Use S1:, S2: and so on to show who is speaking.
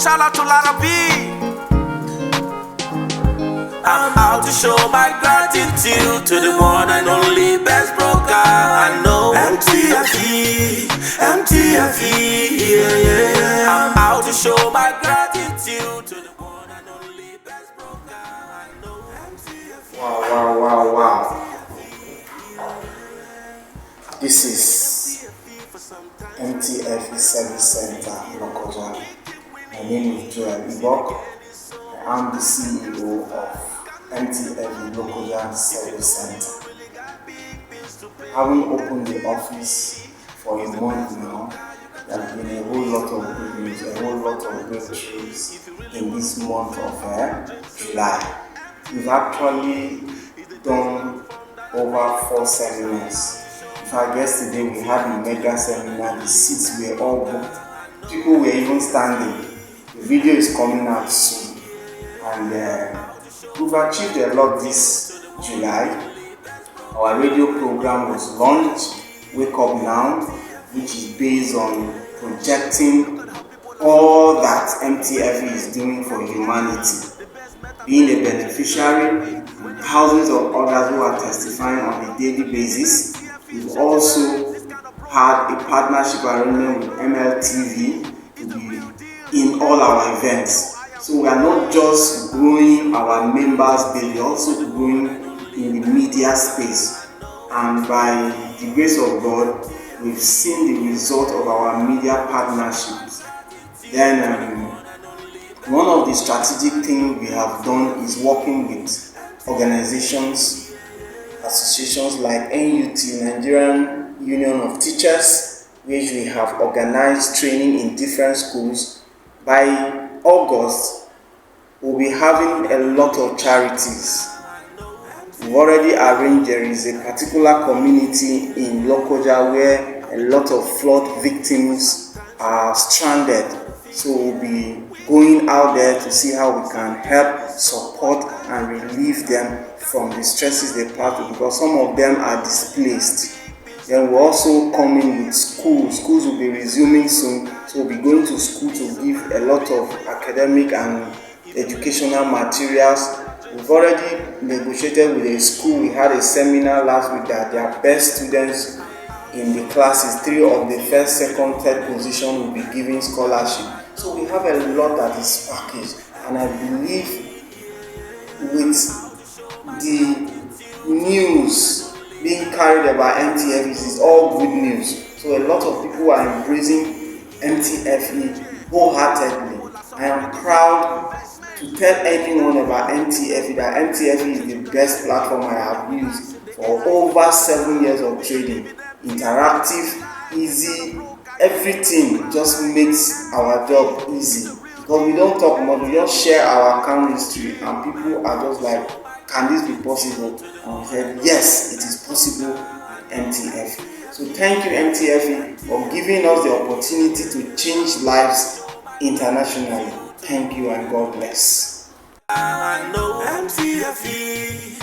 S1: shout out to Lara B. I'm out to show my gratitude to the one and only best broker I know. MTFE, yeah. I'm out to show my gratitude to the one and only best broker I know. MTFE.
S2: Wow. This is MTFE Service Center, Lokoja. My name is Joel. I'm the CEO of MTFE Lokoja Service Center. Having opened the office for a month now, there has been a whole lot of good news, a whole lot of breakthroughs in this month of July. We've actually done over 4 seminars. In fact, yesterday we had a mega seminar. The seats were all booked. People were even standing. The video is coming out soon. And we've achieved a lot this July. Our radio program was launched, Wake Up Now, which is based on projecting all that MTFE is doing for humanity. Being a beneficiary, thousands of others who are testifying on a daily basis. We've also had a partnership arrangement with MLTV to be in all our events. So we are not just growing our members, but we are also growing in the media space. And by the grace of God, we've seen the result of our media partnerships. Then one of the strategic things we have done is working with organizations, associations like NUT, Nigerian Union of Teachers, which we have organized training in different schools. By August, we'll be having a lot of charities. We've already arranged, there is a particular community in Lokoja where a lot of flood victims are stranded. So we'll be going out there to see how we can help, support and relieve them from the stresses they pass through, because some of them are displaced. Then we're also coming with schools. Schools will be resuming soon. So we'll be going to school to give a lot of academic and educational materials. We've already negotiated with a school. We had a seminar last week that their best students in the classes, 3 of the first, second, third position will be given scholarship. So we have a lot that is packaged. And I believe with the news being carried about MTFE is all good news. So a lot of people are embracing MTFE wholeheartedly. I am proud to tell anyone about MTFE that MTFE is the best platform I have used for over 7 years of trading. Interactive, easy, everything just makes our job easy. Because we don't talk much, we just share our account history and people are just like, can this be possible? And we said, yes, it is possible with MTFE. So thank you MTFE for giving us the opportunity to change lives internationally. Thank you and God bless.
S1: I know MTFE.